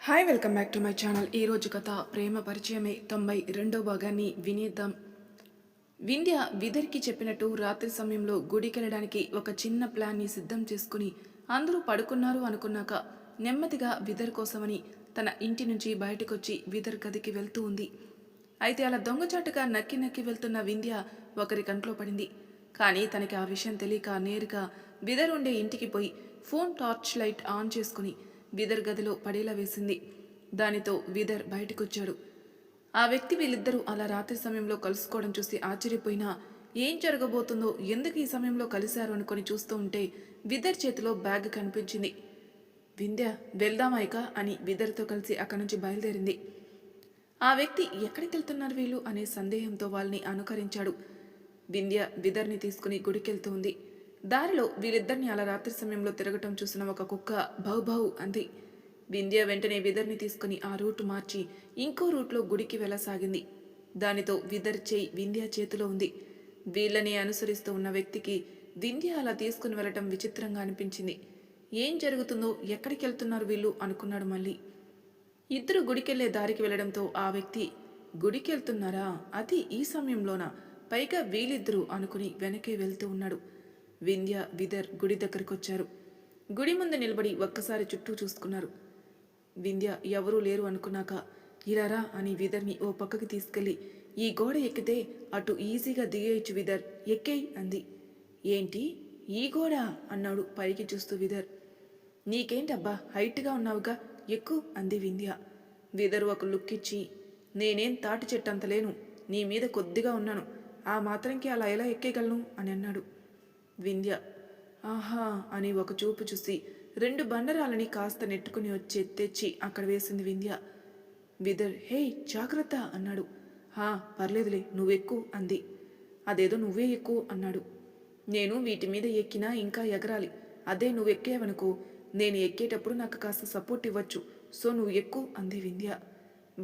Hi welcome back to my channel. ఈరోజు కథ ప్రేమ పరిచయమే 92వ భాగాన్ని వినేద్దాం. వింధ్య విదర్కి చెప్పినట్టు రాత్రి సమయంలో గుడికెళ్ళడానికి ఒక చిన్న ప్లాన్ని సిద్ధం చేసుకుని అందరూ పడుకున్నారు అనుకున్నాక నెమ్మదిగా విదర్ కోసమని తన ఇంటి నుంచి బయటకొచ్చి విదర్ గదికి వెళ్తూ ఉంది. అయితే అలా దొంగచాటుగా నక్కి నక్కి వెళ్తున్న వింధ్య ఒకరి కంట్లో పడింది. కానీ తనకి ఆ విషయం తెలియక నేరుగా విదర్ ఉండే ఇంటికి పోయి ఫోన్ టార్చ్ లైట్ ఆన్ చేసుకుని విదర్ గదిలో పడేలా వేసింది. దానితో విదర్ బయటకొచ్చాడు. ఆ వ్యక్తి వీళ్ళిద్దరూ అలా రాత్రి సమయంలో కలుసుకోవడం చూసి ఆశ్చర్యపోయినా ఏం జరగబోతుందో, ఎందుకు ఈ సమయంలో కలిశారు అనుకొని చూస్తూ ఉంటే విదర్ చేతిలో బ్యాగ్ కనిపించింది. వింధ్య వెళ్దామా ఇక అని విదర్తో కలిసి అక్కడి నుంచి బయలుదేరింది. ఆ వ్యక్తి ఎక్కడికి వెళ్తున్నారు వీళ్ళు అనే సందేహంతో వాళ్ళని అనుకరించాడు. వింధ్య విదర్ని తీసుకుని గుడికెళ్తూ ఉంది. దారిలో వీళ్ళిద్దరిని అలా రాత్రి సమయంలో తిరగటం చూసిన ఒక కుక్క భౌ భౌ అంది. వింధ్య వెంటనే విదర్ని తీసుకుని ఆ రూట్ మార్చి ఇంకో రూట్లో గుడికి వెళ్ళసాగింది. దానితో విదర్ చేయి వింధ్య చేతిలో ఉంది. వీళ్ళని అనుసరిస్తూ ఉన్న వ్యక్తికి వింధ్య అలా తీసుకుని వెళ్ళటం విచిత్రంగా అనిపించింది. ఏం జరుగుతుందో, ఎక్కడికి వెళ్తున్నారు వీళ్ళు అనుకున్నాడు. మళ్ళీ ఇద్దరు గుడికెళ్లే దారికి వెళ్లడంతో ఆ వ్యక్తి గుడికెళ్తున్నారా, అది ఈ సమయంలోనా, పైగా వీళ్ళిద్దరూ అనుకుని వెనకే వెళ్తూ ఉన్నాడు. వింధ్య విదర్ గుడి దగ్గరకొచ్చారు. గుడి ముందు నిలబడి ఒక్కసారి చుట్టూ చూసుకున్నారు. వింధ్య ఎవరూ లేరు అనుకున్నాక ఇలారా అని విదర్ని ఓ పక్కకి తీసుకెళ్లి ఈ గోడ ఎక్కితే అటు ఈజీగా దిగేయచ్చు విదర్, ఎక్కేయ్ అంది. ఏంటి ఈ గోడ అన్నాడు పైకి చూస్తూ విదర్. నీకేంటబ్బా హైట్గా ఉన్నావుగా, ఎక్కు అంది వింధ్య. విదర్ ఒక లుక్ ఇచ్చి నేనేం తాటి చెట్టంత లేను, నీ మీద కొద్దిగా ఉన్నాను, ఆ మాత్రంకి అలా ఎలా ఎక్కేయగలను అని అన్నాడు. వింధ్య ఆహా అని ఒక చూపు చూసి 2 బండరాలని కాస్త నెట్టుకుని వచ్చి తెచ్చి అక్కడ వేసింది వింధ్య. విదర్ హే జాగ్రత్త అన్నాడు. పర్లేదులే నువ్వెక్కు అంది. అదేదో నువ్వే ఎక్కు అన్నాడు. నేను వీటి మీద ఎక్కినా ఇంకా ఎగరాలి, అదే నువ్వెక్కేవనుకో నేను ఎక్కేటప్పుడు నాకు కాస్త సపోర్ట్ ఇవ్వచ్చు, సో నువ్వు ఎక్కు అంది వింధ్య.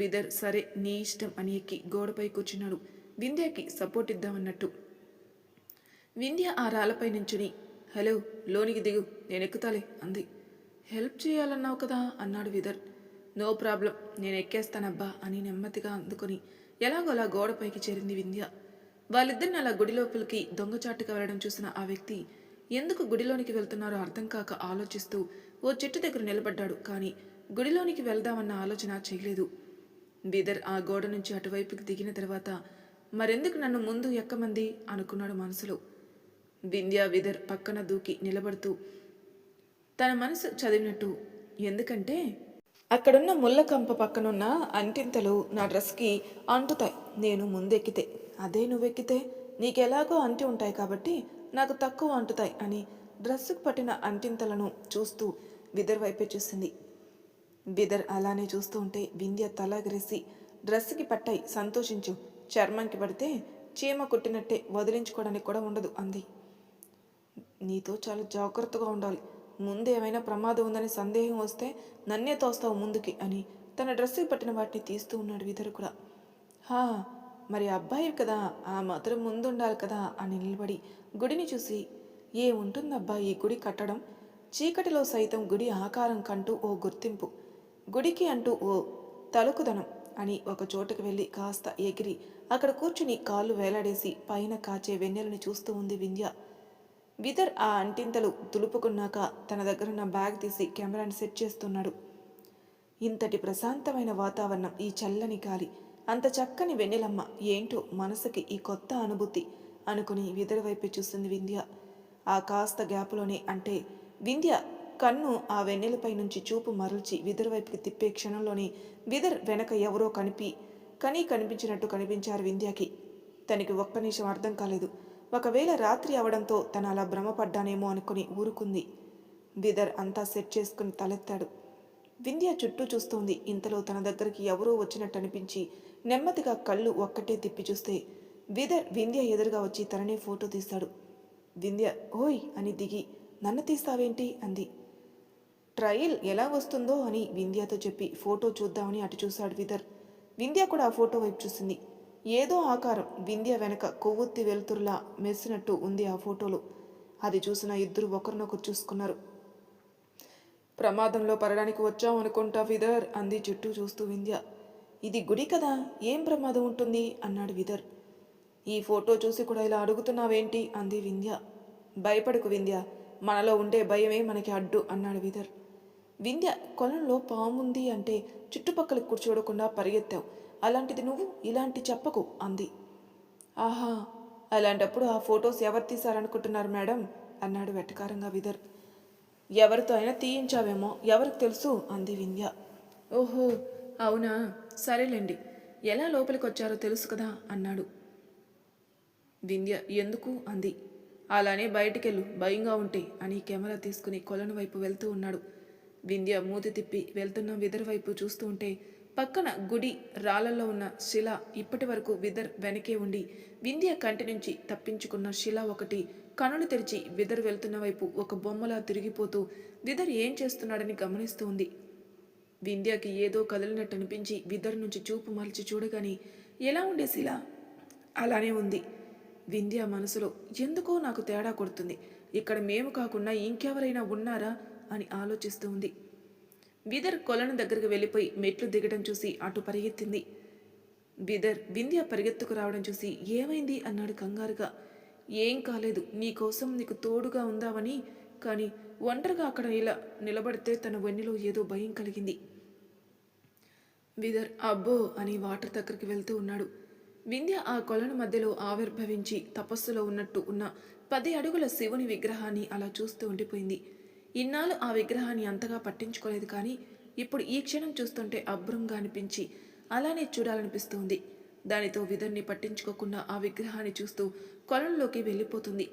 విదర్ సరే నీ ఇష్టం అని ఎక్కి గోడపై కూర్చున్నాడు, వింధ్యకి సపోర్ట్ ఇద్దామన్నట్టు. వింధ్య ఆ రాళ్ళపై నించుని హలో లోనికి దిగు నేనెక్కుతాలే అంది. హెల్ప్ చేయాలన్నావు కదా అన్నాడు విదర్. నో ప్రాబ్లం నేను ఎక్కేస్తానబ్బా అని నెమ్మదిగా అందుకొని ఎలాగోలా గోడపైకి చేరింది వింధ్య. వాళ్ళిద్దరిని అలా గుడి లోపలికి దొంగచాటుగా వెళ్ళడం చూసిన ఆ వ్యక్తి ఎందుకు గుడిలోనికి వెళ్తున్నారో అర్థం కాక ఆలోచిస్తూ ఓ చెట్టు దగ్గర నిలబడ్డాడు. కానీ గుడిలోనికి వెళ్దామన్న ఆలోచన చేయలేదు. విదర్ ఆ గోడ నుంచి అటువైపుకి దిగిన తర్వాత మరెందుకు నన్ను ముందు ఎక్కమంది అనుకున్నాడు మనసులో. వింధ్య విదర్ పక్కన దూకి నిలబడుతూ తన మనసు చదివినట్టు, ఎందుకంటే అక్కడున్న ముళ్ళకంప పక్కనున్న అంటింతలు నా డ్రెస్కి అంటుతాయి, నేను ముందెక్కితే, అదే నువ్వెక్కితే నీకెలాగో అంటి ఉంటాయి కాబట్టి నాకు తక్కువ అంటుతాయి అని డ్రెస్సుకు పట్టిన అంటింతలను చూస్తూ విదర్ వైపే చూసింది. విదర్ అలానే చూస్తూ ఉంటే వింధ్య తలగరేసి డ్రెస్సుకి పట్టాయి సంతోషించు, చర్మంకి పడితే చీమ కుట్టినట్టే వదిలించుకోవడానికి కూడా ఉండదు అంది. నీతో చాలా జాగ్రత్తగా ఉండాలి, ముందు ఏమైనా ప్రమాదం ఉందని సందేహం వస్తే నన్నే తోస్తావు ముందుకి అని తన డ్రెస్సుకి పట్టిన వాటిని తీస్తూ ఉన్నాడు విదర్ కూడా. మరి అబ్బాయి కదా, ఆ మాత్రం ముందు ఉండాలి కదా అని నిలబడి గుడిని చూసి ఏముంటుందబ్బా ఈ గుడి కట్టడం, చీకటిలో సైతం గుడి ఆకారం కంటూ ఓ గుర్తింపు, గుడికి అంటూ ఓ తలుకుదనం అని ఒక చోటుకు వెళ్ళి కాస్త ఎగిరి అక్కడ కూర్చుని కాళ్ళు వేలాడేసి పైన కాచే వెన్నెలని చూస్తూ ఉంది వింధ్య. విదర్ ఆ అంటింతలు తులుపుకున్నాక తన దగ్గరున్న బ్యాగ్ తీసి కెమెరాని సెట్ చేస్తున్నాడు. ఇంతటి ప్రశాంతమైన వాతావరణం, ఈ చల్లని గాలి, అంత చక్కని వెన్నెలమ్మ, ఏంటో మనసుకి ఈ కొత్త అనుభూతి అనుకుని విదర్ వైపు చూస్తుంది వింధ్య. ఆ కాస్త గ్యాప్లోనే, అంటే వింధ్య కన్ను ఆ వెన్నెలపై నుంచి చూపు మరల్చి విదర్ వైపుకి తిప్పే క్షణంలోనే విదర్ వెనక ఎవరో కనిపించినట్టు కనిపించారు వింధ్యకి. తనకి ఒక్క నిమిషం అర్థం కాలేదు. ఒకవేళ రాత్రి అవడంతో తను అలా భ్రమపడ్డానేమో అనుకుని ఊరుకుంది. విదర్ అంతా సెట్ చేసుకుని తలెత్తాడు. వింధ్య చుట్టూ చూస్తోంది. ఇంతలో తన దగ్గరికి ఎవరో వచ్చినట్టు అనిపించి నెమ్మదిగా కళ్ళు ఒక్కటే తిప్పి చూస్తే వింధ్య ఎదురుగా వచ్చి తననే ఫోటో తీస్తాడు. వింధ్య ఓయ్ అని దిగి నన్ను తీస్తావేంటి అంది. ట్రయల్ ఎలా వస్తుందో అని వింధ్యతో చెప్పి ఫోటో చూద్దామని అటు చూశాడు విదర్. వింధ్య కూడా ఆ ఫోటో వైపు చూసింది. ఏదో ఆకారం వింధ్య వెనక కొవ్వొత్తి వెలుతురులా మెరిసినట్టు ఉంది ఆ ఫోటోలో. అది చూసిన ఇద్దరు ఒకరినొకరు చూసుకున్నారు. ప్రమాదంలో పడడానికి వచ్చాం అనుకుంటా విదర్ అంది చుట్టూ చూస్తూ వింధ్య. ఇది గుడి కదా, ఏం ప్రమాదం ఉంటుంది అన్నాడు విదర్. ఈ ఫోటో చూసి కూడా ఇలా అడుగుతున్నావేంటి అంది వింధ్య. భయపడకు వింధ్య, మనలో ఉండే భయమే మనకి అడ్డు అన్నాడు విదర్. వింధ్య, కొలంలో పాముంది అంటే చుట్టుపక్కలకు కూర్చోడకుండా పరిగెత్తావు, అలాంటిది నువ్వు ఇలాంటి చెప్పకు అంది. ఆహా, అలాంటప్పుడు ఆ ఫొటోస్ ఎవరు తీశారనుకుంటున్నారు మేడం అన్నాడు వెటకారంగా విదర్. ఎవరితో అయినా తీయించావేమో, ఎవరికి తెలుసు అంది వింధ్య. ఓహో అవునా, సరేలేండి, ఎలా లోపలికి వచ్చారో తెలుసు కదా అన్నాడు. వింధ్య ఎందుకు అంది. అలానే బయటికెళ్ళు, భయంగా ఉంటే అని కెమెరా తీసుకుని కొలను వైపు వెళ్తూ ఉన్నాడు. వింధ్య మూతి తిప్పి వెళ్తున్న విదర్ వైపు చూస్తూ ఉంటే పక్కన గుడి రాళ్లలో ఉన్న శిల ఇప్పటి వరకు విదర్ వెనకే ఉండి వింధ్య కంటి నుంచి తప్పించుకున్న శిల ఒకటి కనులు తెరిచి విదర్ వెళ్తున్న వైపు ఒక బొమ్మలా తిరిగిపోతూ విదర్ ఏం చేస్తున్నాడని గమనిస్తూ ఉంది. వింధ్యకి ఏదో కదిలినట్టు అనిపించి విదర్ నుంచి చూపు మరచి చూడగానే ఎలా ఉండే శిల అలానే ఉంది. వింధ్య మనసులో ఎందుకో నాకు తేడా కొడుతుంది, ఇక్కడ మేము కాకుండా ఇంకెవరైనా ఉన్నారా అని ఆలోచిస్తూ ఉంది. విదర్ కొలను దగ్గరికి వెళ్ళిపోయి మెట్లు దిగడం చూసి అటు పరిగెత్తింది. విదర్ వింధ్య పరిగెత్తుకు రావడం చూసి ఏమైంది అన్నాడు కంగారుగా. ఏం కాలేదు, నీకోసం నీకు తోడుగా ఉందామని, కానీ ఒంటరిగా అక్కడ ఇలా నిలబడితే తన వెన్నులో ఏదో భయం కలిగింది. విదర్ అబ్బో అని వాటర్ దగ్గరికి వెళ్తూ ఉన్నాడు. వింధ్య ఆ కొలను మధ్యలో ఆవిర్భవించి తపస్సులో ఉన్నట్టు ఉన్న 10 అడుగుల శివుని విగ్రహాన్ని అలా చూస్తూ ఉండిపోయింది. ఇన్నాళ్ళు ఆ విగ్రహాన్ని అంతగా పట్టించుకోలేదు, కానీ ఇప్పుడు ఈ క్షణం చూస్తుంటే అభ్రంగా అనిపించి అలానే చూడాలనిపిస్తుంది. దానితో విదర్ని పట్టించుకోకుండా ఆ విగ్రహాన్ని చూస్తూ కొలంలోకి వెళ్ళిపోతుంది.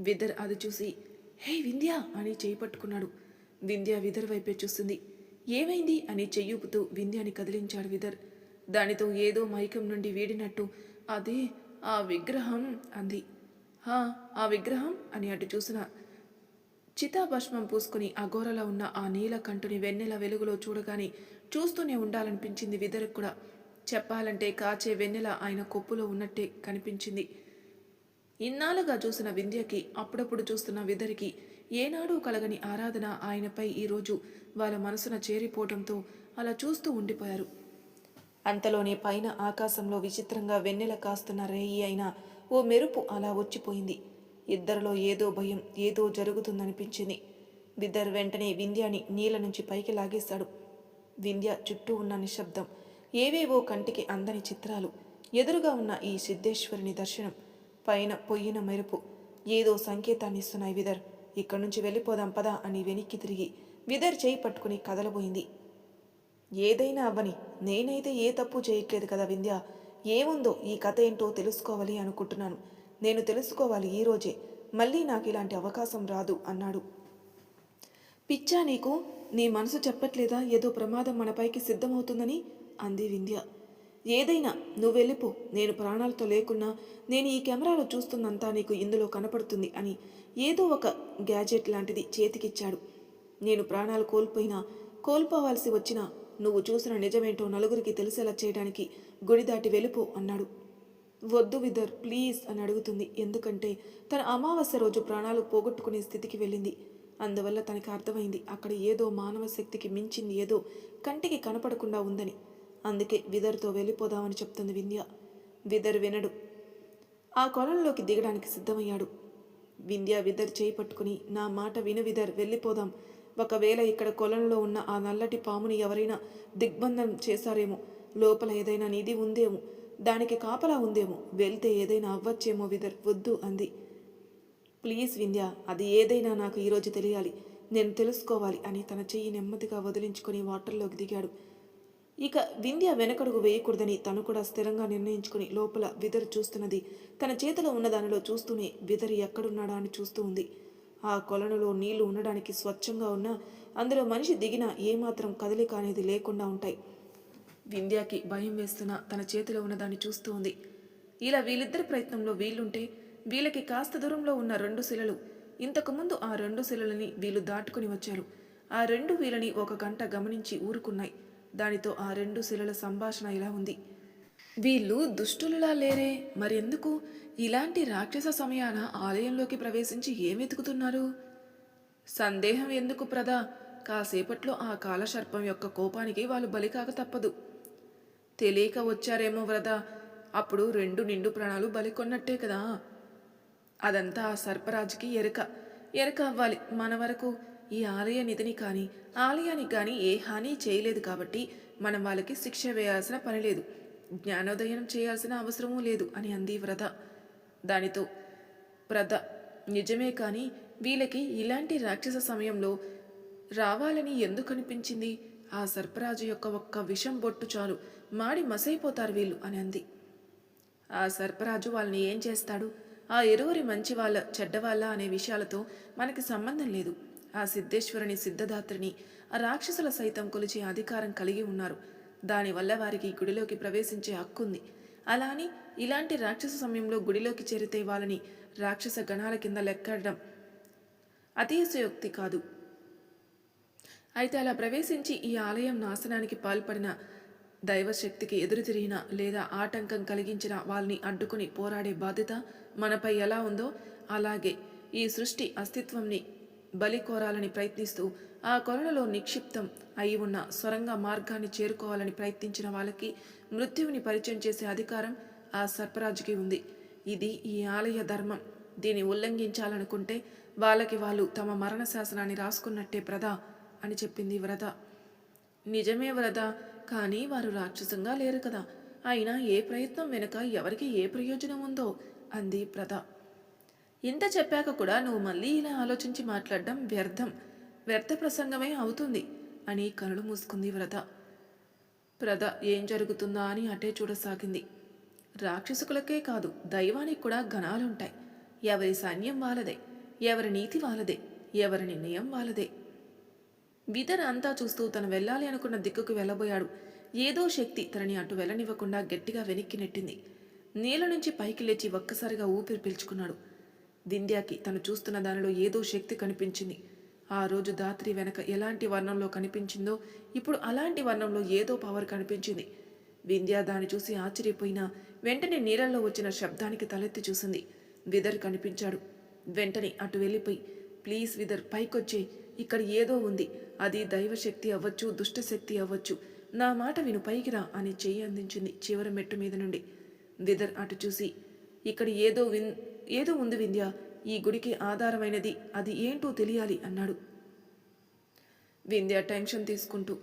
విదర్ అది చూసి హే వింధ్య అని చేయి పట్టుకున్నాడు. వింధ్య విదర్ వైపే చూస్తుంది. ఏమైంది అని చెయ్యూపుతూ వింధ్యాని కదిలించాడు విదర్. దానితో ఏదో మైకం నుండి వీడినట్టు అదే ఆ విగ్రహం అంది. ఆ విగ్రహం అని అటు చూసిన చితాభస్మం పూసుకుని అఘోరలా ఉన్న ఆ నీల కంటుని వెన్నెల వెలుగులో చూడగానే చూస్తూనే ఉండాలనిపించింది విదర్కు కూడా. చెప్పాలంటే కాచే వెన్నెల ఆయన కొప్పులో ఉన్నట్టే కనిపించింది. ఇన్నాళ్ళుగా చూసిన వింధ్యకి, అప్పుడప్పుడు చూస్తున్న విదరికి ఏనాడూ కలగని ఆరాధన ఆయనపై ఈరోజు వాళ్ళ మనసున చేరిపోవడంతో అలా చూస్తూ ఉండిపోయారు. అంతలోనే పైన ఆకాశంలో విచిత్రంగా వెన్నెల కాస్తున్న రేయి అయినా ఓ మెరుపు అలా వచ్చిపోయింది. ఇద్దరిలో ఏదో భయం, ఏదో జరుగుతుందనిపించింది. విదర్ వెంటనే వింధ్యాని నీళ్ళ నుంచి పైకి లాగేశాడు. వింధ్య చుట్టూ ఉన్న నిశ్శబ్దం, ఏవేవో కంటికి అందని చిత్రాలు, ఎదురుగా ఉన్న ఈ సిద్ధేశ్వరుని దర్శనం, పైన పొయ్యిన మెరుపు ఏదో సంకేతాన్ని ఇస్తున్నాయి. విదర్, ఇక్కడి నుంచి వెళ్ళిపోదాం పదా అని వెనక్కి తిరిగి విదర్ చేయి పట్టుకుని కదలబోయింది. ఏదైనా అవ్వని, నేనైతే ఏ తప్పు చేయట్లేదు కదా వింధ్య, ఏముందో ఈ కథ ఏంటో తెలుసుకోవాలి అనుకుంటున్నాను. నేను తెలుసుకోవాలి ఈరోజే, మళ్ళీ నాకు ఇలాంటి అవకాశం రాదు అన్నాడు. పిచ్చా నీకు, నీ మనసు చెప్పట్లేదా ఏదో ప్రమాదం మనపైకి సిద్ధమవుతుందని అంది వింధ్య. ఏదైనా నువ్వు వెళ్ళిపో, నేను ప్రాణాలతో లేకున్నా నేను ఈ కెమెరాలో చూస్తున్నంతా నీకు ఇందులో కనపడుతుంది అని ఏదో ఒక గ్యాజెట్ లాంటిది చేతికిచ్చాడు. నేను ప్రాణాలు కోల్పోవాల్సి వచ్చినా నువ్వు చూసిన నిజమేంటో నలుగురికి తెలిసేలా చేయడానికి గుడి దాటి వెళ్ళిపో అన్నాడు. వద్దు విదర్ ప్లీజ్ అని అడుగుతుంది. ఎందుకంటే తన అమావాస్య రోజు ప్రాణాలు పోగొట్టుకునే స్థితికి వెళ్ళింది. అందువల్ల తనకి అర్థమైంది అక్కడ ఏదో మానవ శక్తికి మించింది ఏదో కంటికి కనపడకుండా ఉందని. అందుకే విదర్తో వెళ్ళిపోదామని చెప్తుంది వింధ్య. విదర్ వినడు. ఆ కొలంలోకి దిగడానికి సిద్ధమయ్యాడు. వింధ్య విదర్ చేయి పట్టుకుని నా మాట విను విదర్, వెళ్ళిపోదాం. ఒకవేళ ఇక్కడ కొలంలో ఉన్న ఆ నల్లటి పాముని ఎవరైనా దిగ్బంధం చేశారేమో, లోపల ఏదైనా నిధి ఉందేమో, దానికి కాపలా ఉందేమో, వెళ్తే ఏదైనా అవ్వచ్చేమో విదర్, వద్దు అంది. ప్లీజ్ వింధ్య, అది ఏదైనా నాకు ఈరోజు తెలియాలి, నేను తెలుసుకోవాలి అని తన చెయ్యి నెమ్మదిగా వదిలించుకొని వాటర్లోకి దిగాడు. ఇక వింధ్య వెనకడుగు వేయకూడదని తను కూడా స్థిరంగా నిర్ణయించుకుని లోపల విదర్ చూస్తున్నది తన చేతిలో ఉన్న దానిలో చూస్తూనే విదర్ ఎక్కడున్నాడా అని చూస్తూ ఉంది. ఆ కొలనులో నీళ్లు ఉండడానికి స్వచ్ఛంగా ఉన్నా అందులో మనిషి దిగినా ఏమాత్రం కదలిక అనేది లేకుండా ఉంటాయి. వింధ్యాకి భయం వేస్తున్నా తన చేతిలో ఉన్నదాన్ని చూస్తూ ఉంది. ఇలా వీళ్ళిద్దరి ప్రయత్నంలో వీళ్ళుంటే వీళ్ళకి కాస్త దూరంలో ఉన్న 2 శిలలు, ఇంతకుముందు ఆ 2 శిలలని వీళ్ళు దాటుకుని వచ్చారు. ఆ 2 వీళ్ళని 1 గంట గమనించి ఊరుకున్నాయి. దానితో ఆ 2 శిలల సంభాషణ ఇలా ఉంది. వీళ్ళు దుష్టులులా లేరే, మరెందుకు ఇలాంటి రాక్షస సమయాన ఆలయంలోకి ప్రవేశించి ఏం వెతుకుతున్నారు? సందేహం ఎందుకు ప్రదా, కాసేపట్లో ఆ కాలసర్పం యొక్క కోపానికి వాళ్ళు బలికాక తప్పదు. తెలియక వచ్చారేమో వ్రత, అప్పుడు 2 నిండు ప్రాణాలు బలికొన్నట్టే కదా. అదంతా ఆ సర్పరాజుకి ఎరక అవ్వాలి. మన వరకు ఈ ఆలయ నిధిని కానీ ఆలయానికి కానీ ఏ హాని చేయలేదు కాబట్టి మనం వాళ్ళకి శిక్ష వేయాల్సిన పని లేదు, జ్ఞానోదయం చేయాల్సిన అవసరమూ లేదు అని అంది వ్రత. దానితో వ్రత, నిజమే కానీ వీళ్ళకి ఇలాంటి రాక్షస సమయంలో రావాలని ఎందుకు అనిపించింది? ఆ సర్పరాజు యొక్క ఒక్క విషం బొట్టు చాలు, మాడి మసైపోతారు వీళ్ళు అని అంది. ఆ సర్పరాజు వాళ్ళని ఏం చేస్తాడు? ఆ ఇరువురి మంచి వాళ్ళ చెడ్డవాళ్ళ అనే విషయాలతో మనకి సంబంధం లేదు. ఆ సిద్ధేశ్వరుని సిద్ధదాత్రిని ఆ రాక్షసుల సైతం కొలిచే అధికారం కలిగి ఉన్నారు. దానివల్ల వారికి ఈ గుడిలోకి ప్రవేశించే హక్కుంది. అలా అని ఇలాంటి రాక్షస సమయంలో గుడిలోకి చేరితే వాళ్ళని రాక్షస గణాల కింద లెక్కడం అతిశయోక్తి కాదు. అయితే అలా ప్రవేశించి ఈ ఆలయం నాశనానికి పాల్పడిన దైవశక్తికి ఎదురు తిరిగిన లేదా ఆటంకం కలిగించిన వాళ్ళని అడ్డుకుని పోరాడే బాధ్యత మనపై ఎలా ఉందో అలాగే ఈ సృష్టి అస్తిత్వంని బలి కోరాలని ప్రయత్నిస్తూ ఆ కొలనులో నిక్షిప్తం అయి ఉన్న సొరంగ మార్గాన్ని చేరుకోవాలని ప్రయత్నించిన వాళ్ళకి మృత్యువుని పరిచయం చేసే అధికారం ఆ సర్పరాజుకి ఉంది. ఇది ఈ ఆలయ ధర్మం. దీన్ని ఉల్లంఘించాలనుకుంటే వాళ్ళకి వాళ్ళు తమ మరణ శాసనాన్ని రాసుకున్నట్టే ప్రదా అని చెప్పింది వ్రత. నిజమే వ్రత, కానీ వారు రాక్షసంగా లేరు కదా. అయినా ఏ ప్రయత్నం వెనుక ఎవరికి ఏ ప్రయోజనం ఉందో అంది వ్రత. ఇంత చెప్పాక కూడా నువ్వు మళ్ళీ ఇలా ఆలోచించి మాట్లాడడం వ్యర్థ ప్రసంగమే అవుతుంది అని కనులు మూసుకుంది వ్రత. వ్రత ఏం జరుగుతుందా అని అటే చూడసాగింది. రాక్షసుకులకే కాదు, దైవానికి కూడా గణాలుంటాయి. ఎవరి సైన్యం వాళ్ళదే, ఎవరి నీతి వాళ్ళదే, ఎవరి నిర్ణయం వాళ్ళదే. విదర్ అంతా చూస్తూ తను వెళ్ళాలి అనుకున్న దిక్కుకు వెళ్ళబోయాడు. ఏదో శక్తి తనని అటు వెళ్ళనివ్వకుండా గట్టిగా వెనక్కి నెట్టింది. నీళ్ళ నుంచి పైకి లేచి ఒక్కసారిగా ఊపిరి పీల్చుకున్నాడు. వింధ్యాకి తను చూస్తున్న దానిలో ఏదో శక్తి కనిపించింది. ఆ రోజు దాత్రి వెనక ఎలాంటి వర్ణంలో కనిపించిందో ఇప్పుడు అలాంటి వర్ణంలో ఏదో పవర్ కనిపించింది. వింధ్య దాన్ని చూసి ఆశ్చర్యపోయినా వెంటనే నీళ్ళల్లో వచ్చిన శబ్దానికి తలెత్తి చూసింది. విదర్ కనిపించాడు. వెంటనే అటు వెళ్ళిపోయి, ప్లీజ్ విదర్, పైకొచ్చే, ఇక్కడ ఏదో ఉంది. అది దైవశక్తి అవ్వచ్చు, దుష్టశక్తి అవ్వచ్చు. నా మాట విను, పైకి రా అని చెయ్యి అందించింది చివరి మెట్టు మీద నుండి. విదర్ అటు చూసి, ఇక్కడ ఏదో ఉంది వింధ్య, ఈ గుడికి ఆధారమైనది, అది ఏంటో తెలియాలి అన్నాడు. వింధ్య టెన్షన్ తీసుకుంటూ,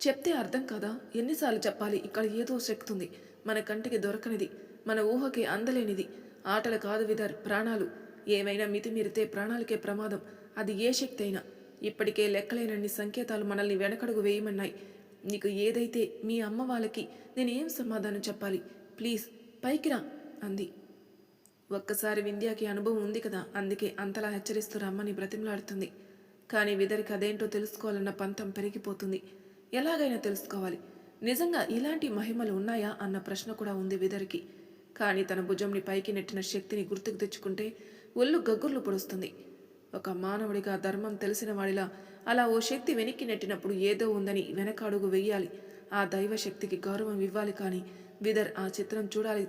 చెప్తే అర్థం కాదా? ఎన్నిసార్లు చెప్పాలి? ఇక్కడ ఏదో శక్తి ఉంది, మన కంటికి దొరకనిది, మన ఊహకి అందలేనిది. ఆటలు కాదు విదర్, ప్రాణాలు. ఏమైనా మితిమీరితే ప్రాణాలకే ప్రమాదం. అది ఏ శక్తి అయినా. ఇప్పటికే లెక్కలేనన్ని సంకేతాలు మనల్ని వెనకడుగు వేయమన్నాయి. నీకు ఏదైతే మీ అమ్మ వాళ్ళకి నేనేం సమాధానం చెప్పాలి? ప్లీజ్ పైకి రా అంది. ఒక్కసారి వింధ్యాకి అనుభవం ఉంది కదా, అందుకే అంతలా హెచ్చరిస్తూ రమ్మని బ్రతిమలాడుతుంది. కానీ విదరికి అదేంటో తెలుసుకోవాలన్న పంతం పెరిగిపోతుంది. ఎలాగైనా తెలుసుకోవాలి. నిజంగా ఇలాంటి మహిమలు ఉన్నాయా అన్న ప్రశ్న కూడా ఉంది విదరికి. కానీ తన భుజంని పైకి నెట్టిన శక్తిని గుర్తుకు తెచ్చుకుంటే ఒళ్ళు గగ్గుర్లు పొడుస్తుంది. ఒక మానవుడిగా ధర్మం తెలిసిన వాడిలా అలా ఓ శక్తి వెనక్కి నెట్టినప్పుడు ఏదో ఉందని వెనక అడుగు వెయ్యాలి. ఆ దైవశక్తికి గౌరవం ఇవ్వాలి. కానీ విదర్ ఆ చిత్రం చూడాలి.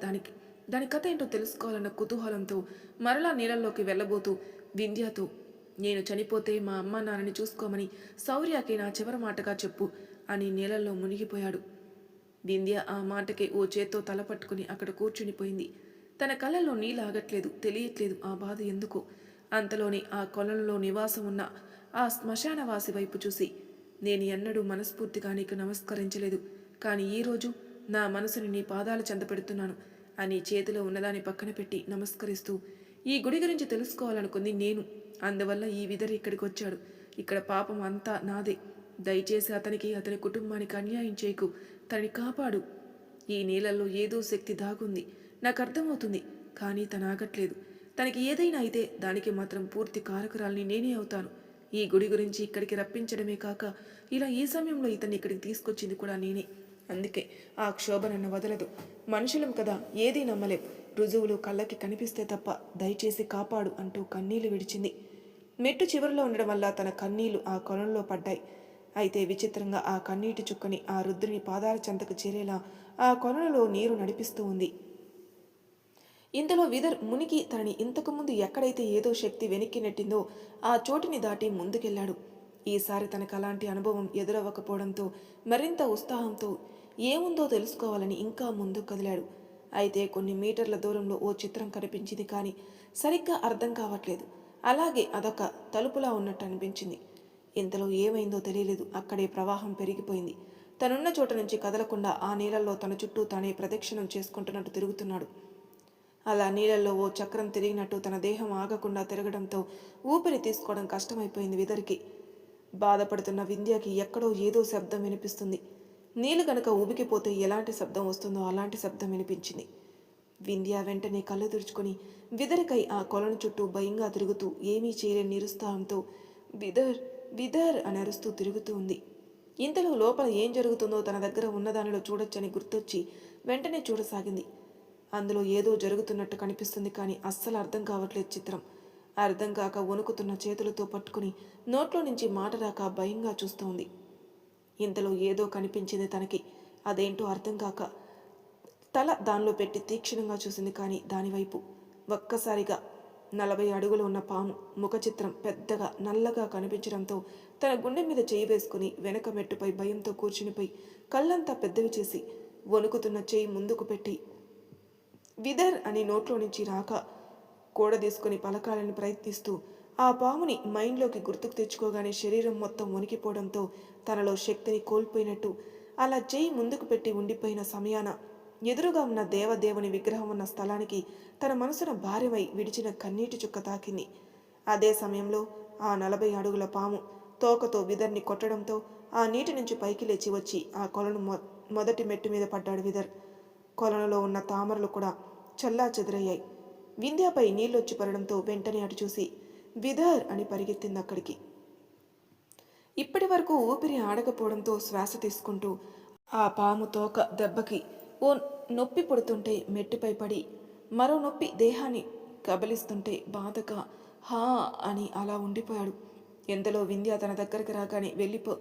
దాని కథ ఏంటో తెలుసుకోవాలన్న కుతూహలంతో మరలా నీళ్ళల్లోకి వెళ్ళబోతూ వింధ్యతో, నేను చనిపోతే మా అమ్మ నాన్నని చూసుకోమని శౌర్యకి నా చివరి మాటగా చెప్పు అని నీళ్ళల్లో మునిగిపోయాడు. వింధ్య ఆ మాటకి ఓ చేత్తో తల పట్టుకుని అక్కడ కూర్చునిపోయింది. తన కళ్ళల్లో నీళ్ళు ఆగట్లేదు, తెలియట్లేదు ఆ బాధ ఎందుకో. అంతలోని ఆ కొలంలో నివాసం ఉన్న ఆ శ్మశానవాసి వైపు చూసి, నేను ఎన్నడూ మనస్ఫూర్తిగా నీకు నమస్కరించలేదు, కానీ ఈరోజు నా మనసుని నీ పాదాల చెంత పెడుతున్నాను అని చేతిలో ఉన్నదాన్ని పక్కన పెట్టి నమస్కరిస్తూ, ఈ గుడి గురించి తెలుసుకోవాలనుకుంది నేను, అందువల్ల ఈ విదరి ఇక్కడికి వచ్చాడు. ఇక్కడ పాపం అంతా నాదే. దయచేసి అతనికి, అతని కుటుంబానికి అన్యాయం చేయకు, తనని కాపాడు. ఈ నీళ్ళల్లో ఏదో శక్తి దాగుంది, నాకు అర్థమవుతుంది. కానీ తను ఆగట్లేదు. తనకి ఏదైనా అయితే దానికి మాత్రం పూర్తి కారకురాల్ని నేనే అవుతాను. ఈ గుడి గురించి ఇక్కడికి రప్పించడమే కాక ఇలా ఈ సమయంలో ఇతన్ని ఇక్కడికి తీసుకొచ్చింది కూడా నేనే. అందుకే ఆ క్షోభ నన్ను వదలదు. మనుషులం కదా, ఏదీ నమ్మలేం. రుజువులు కళ్ళకి కనిపిస్తే తప్ప, దయచేసి కాపాడు అంటూ కన్నీళ్లు విడిచింది. మెట్టు చివరిలో ఉండడం వల్ల తన కన్నీళ్లు ఆ కొలంలో పడ్డాయి. అయితే విచిత్రంగా ఆ కన్నీటి చుక్కని ఆ రుద్రుని పాదాల చెంతకు చేరేలా ఆ కొలంలో నీరు నడిపిస్తూ ఉంది. ఇంతలో విదర్ మునిగి తనని ఇంతకుముందు ఎక్కడైతే ఏదో శక్తి వెనక్కి నెట్టిందో ఆ చోటుని దాటి ముందుకెళ్లాడు. ఈసారి తనకు అలాంటి అనుభవం ఎదురవ్వకపోవడంతో మరింత ఉత్సాహంతో ఏముందో తెలుసుకోవాలని ఇంకా ముందుకు కదిలాడు. అయితే కొన్ని మీటర్ల దూరంలో ఓ చిత్రం కనిపించింది, కానీ సరిగ్గా అర్థం కావట్లేదు. అలాగే అదొక తలుపులా ఉన్నట్టు అనిపించింది. ఇంతలో ఏమైందో తెలియలేదు. అక్కడే ప్రవాహం పెరిగిపోయింది. తనున్న చోట నుంచి కదలకుండా ఆ నీళ్ళల్లో తన చుట్టూ తానే ప్రదక్షిణం చేసుకుంటున్నట్టు తిరుగుతున్నాడు. అలా నీళ్ళల్లో ఓ చక్రం తిరిగినట్టు తన దేహం ఆగకుండా తిరగడంతో ఊపిరి తీసుకోవడం కష్టమైపోయింది విదర్కి. బాధపడుతున్న వింధ్యకి ఎక్కడో ఏదో శబ్దం వినిపిస్తుంది. నీళ్ళు కనుక ఉబికిపోతే ఎలాంటి శబ్దం వస్తుందో అలాంటి శబ్దం వినిపించింది. వింధ్య వెంటనే కళ్ళు తెరుచుకొని విదర్కై ఆ కొలను చుట్టూ భయంగా తిరుగుతూ ఏమీ చేయలేని నిరుత్సాహంతో విదర్ విదర్ అని అరుస్తూ తిరుగుతూ ఉంది. ఇంతలో లోపల ఏం జరుగుతుందో తన దగ్గర ఉన్నదానిలో చూడొచ్చని గుర్తొచ్చి వెంటనే చూడసాగింది. అందులో ఏదో జరుగుతున్నట్టు కనిపిస్తుంది, కానీ అస్సలు అర్థం కావట్లేదు చిత్రం. అర్థం కాక వణుకుతున్న చేతులతో పట్టుకుని నోట్లో నుంచి మాట రాక భయంగా చూస్తూ ఉంది. ఇంతలో ఏదో కనిపించింది తనకి. అదేంటో అర్థం కాక తల దానిలో పెట్టి తీక్షణంగా చూసింది, కానీ దానివైపు ఒక్కసారిగా 40 అడుగులు ఉన్న పాము ముఖ చిత్రం పెద్దగా నల్లగా కనిపించడంతో తన గుండె మీద చేయి వేసుకుని వెనక మెట్టుపై భయంతో కూర్చునిపోయి కళ్ళంతా పెద్దవి చేసి వణుకుతున్న చేయి ముందుకు పెట్టి విదర్ అని నోట్లో నుంచి రాక కూడదీసుకుని పలకాలని ప్రయత్నిస్తూ ఆ పాముని మైండ్లోకి గుర్తుకు తెచ్చుకోగానే శరీరం మొత్తం వణికిపోవడంతో తనలో శక్తిని కోల్పోయినట్టు అలా చేయి ముందుకు పెట్టి ఉండిపోయిన సమయాన ఎదురుగా ఉన్న దేవదేవుని విగ్రహం ఉన్న స్థలానికి తన మనసున భార్యమై విడిచిన కన్నీటి చుక్క తాకింది. అదే సమయంలో ఆ 40 అడుగుల పాము తోకతో విదర్ని కొట్టడంతో ఆ నీటి నుంచి పైకి లేచి వచ్చి ఆ కొలను మొదటి మెట్టు మీద పడ్డాడు విదర్. కొలనులో ఉన్న తామరలు కూడా చల్లా చెదురయ్యాయి. వింధ్యపై నీళ్ళొచ్చి పడడంతో వెంటనే అటు చూసి విదర్ అని పరిగెత్తింది అక్కడికి. ఇప్పటి వరకు ఊపిరి ఆడకపోవడంతో శ్వాస తీసుకుంటూ ఆ పాము తోక దెబ్బకి ఓ నొప్పి పుడుతుంటే మెట్టుపై పడి మరో నొప్పి దేహాన్ని కబలిస్తుంటే బాధగా హా అని అలా ఉండిపోయాడు. ఎంతలో వింధ్య తన దగ్గరికి రాగానే వెళ్ళిపో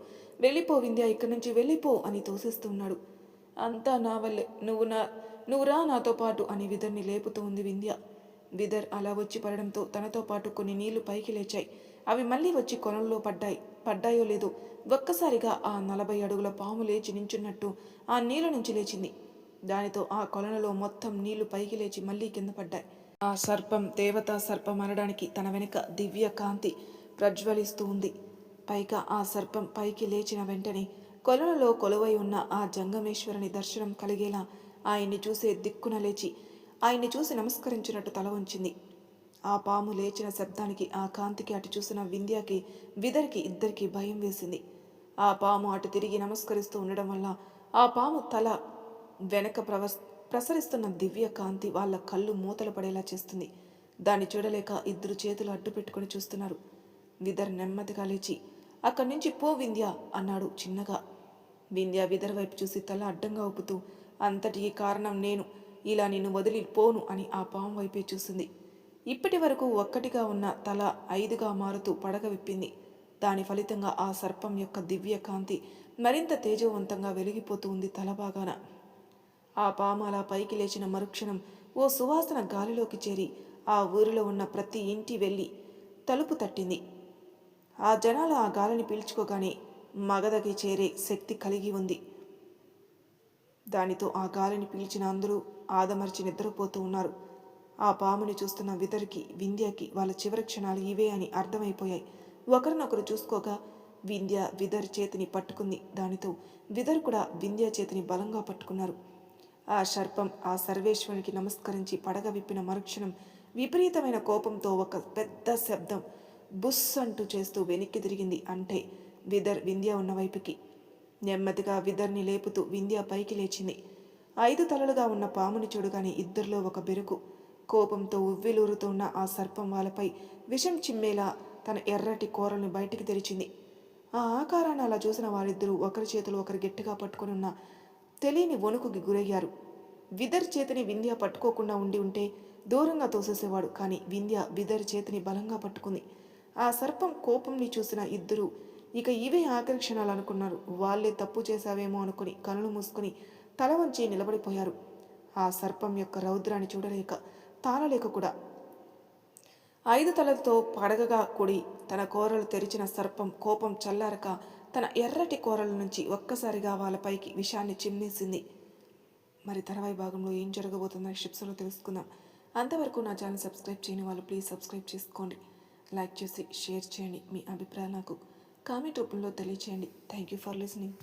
వెళ్ళిపో వింధ్య, ఇక్కడి నుంచి వెళ్ళిపో అని తోసేస్తున్నాడు. అంతా నా వల్లే, నువ్వు రా నాతో పాటు అని విదర్ని లేపుతూ ఉంది వింధ్య. విదర్ అలా వచ్చి పడడంతో తనతో పాటు కొన్ని నీళ్లు పైకి లేచాయి. అవి మళ్ళీ వచ్చి కొలంలో పడ్డాయో లేదో ఒక్కసారిగా ఆ 40 అడుగుల పాము లేచి నించున్నట్టు ఆ నీళ్ళ నుంచి లేచింది. దానితో ఆ కొలనులో మొత్తం నీళ్లు పైకి లేచి మళ్ళీ కింద పడ్డాయి. ఆ సర్పం దేవతా సర్పం అనడానికి తన వెనుక దివ్య కాంతి ప్రజ్వలిస్తూ ఉంది. పైగా ఆ సర్పం పైకి లేచిన వెంటనే కొలనులో కొలువై ఉన్న ఆ జంగమేశ్వరుని దర్శనం కలిగేలా ఆయన్ని చూసే దిక్కున లేచి ఆయన్ని చూసి నమస్కరించినట్టు తల వంచింది. ఆ పాము లేచిన శబ్దానికి ఆ కాంతికి అటు చూసిన వింధ్యకి విదర్కి ఇద్దరికి భయం వేసింది. ఆ పాము అటు తిరిగి నమస్కరిస్తూ ఉండడం వల్ల ఆ పాము తల వెనక ప్రసరిస్తున్న దివ్య కాంతి వాళ్ళ కళ్ళు మూతలు పడేలా చేస్తుంది. దాన్ని చూడలేక ఇద్దరు చేతులు అడ్డు పెట్టుకుని చూస్తున్నారు. విదర్ నెమ్మదిగా లేచి అక్కడి నుంచి పో వింధ్య అన్నాడు చిన్నగా. వింధ్య విదర్ వైపు చూసి తల అడ్డంగా ఊపుతూ అంతటికి కారణం నేను, ఇలా నిన్ను వదిలి పోను అని ఆ పాము వైపే చూసింది. ఇప్పటి వరకు ఒక్కటిగా ఉన్న తల 5గా మారుతూ పడగ విప్పింది. దాని ఫలితంగా ఆ సర్పం యొక్క దివ్య కాంతి మరింత తేజవంతంగా వెలిగిపోతూ ఉంది తలభాగాన. ఆ పాము అలా పైకి లేచిన మరుక్షణం ఓ సువాసన గాలిలోకి చేరి ఆ ఊరిలో ఉన్న ప్రతి ఇంటి వెళ్ళి తలుపు తట్టింది. ఆ జనాలు ఆ గాలిని పీల్చుకోగానే మగధకి చేరే శక్తి కలిగి ఉంది. దానితో ఆ గాలిని పీల్చిన అందరూ ఆదమర్చి నిద్రపోతూ ఉన్నారు. ఆ పాముని చూస్తున్న విదర్కి వింధ్యకి వాళ్ళ చివరి క్షణాలు ఇవే అని అర్థమైపోయాయి. ఒకరినొకరు చూసుకోగా వింధ్య విదర్ చేతిని పట్టుకుంది. దానితో విదర్ కూడా వింధ్య చేతిని బలంగా పట్టుకున్నారు. ఆ సర్పం ఆ సర్వేశ్వరునికి నమస్కరించి పడగ విప్పిన మరుక్షణం విపరీతమైన కోపంతో ఒక పెద్ద శబ్దం బుస్ అంటూ చేస్తూ వెనక్కి తిరిగింది. అంటే విదర్ వింధ్య ఉన్న వైపుకి. నెమ్మదిగా విదర్ని లేపుతూ వింధ్య పైకి లేచింది. 5 తలలుగా ఉన్న పాముని చూడగానే ఇద్దరిలో ఒక బెరుకు. కోపంతో ఉవ్విలూరుతున్న ఆ సర్పం వాళ్ళపై విషం చిమ్మేలా తన ఎర్రటి కోరల్ని బయటికి తెరిచింది. ఆ ఆకారాన్ని అలా చూసిన వారిద్దరూ ఒకరి చేతులు ఒకరు గట్టిగా పట్టుకుని ఉన్న తెలియని వణుకుకి గురయ్యారు. విదర్ చేతిని వింధ్య పట్టుకోకుండా ఉంటే దూరంగా తోసేసేవాడు. కానీ వింధ్య విదర్ చేతిని బలంగా పట్టుకుంది. ఆ సర్పం కోపంని చూసిన ఇద్దరూ ఇక ఇవే ఆఖరి క్షణాలు అనుకున్నారు. వాళ్ళే తప్పు చేశావేమో అనుకుని కనులు మూసుకుని తల వంచి నిలబడిపోయారు. ఆ సర్పం యొక్క రౌద్రాన్ని చూడలేక తాళలేక కూడా. 5 తలలతో పడగగా కూడి తన కోరలు తెరిచిన సర్పం కోపం చల్లారక తన ఎర్రటి కోరల నుంచి ఒక్కసారిగా వాళ్ళపైకి విషాన్ని చిమ్మేసింది. మరి తర్వాయి భాగంలో ఏం జరగబోతుందో నెక్స్ట్ తెలుసుకుందాం. అంతవరకు నా ఛానల్ సబ్స్క్రైబ్ చేయని వాళ్ళు ప్లీజ్ సబ్స్క్రైబ్ చేసుకోండి. లైక్ చేసి షేర్ చేయండి. మీ అభిప్రాయాలు నాకు కామెంట్ రూపంలో తెలియచేయండి. Thank you for listening.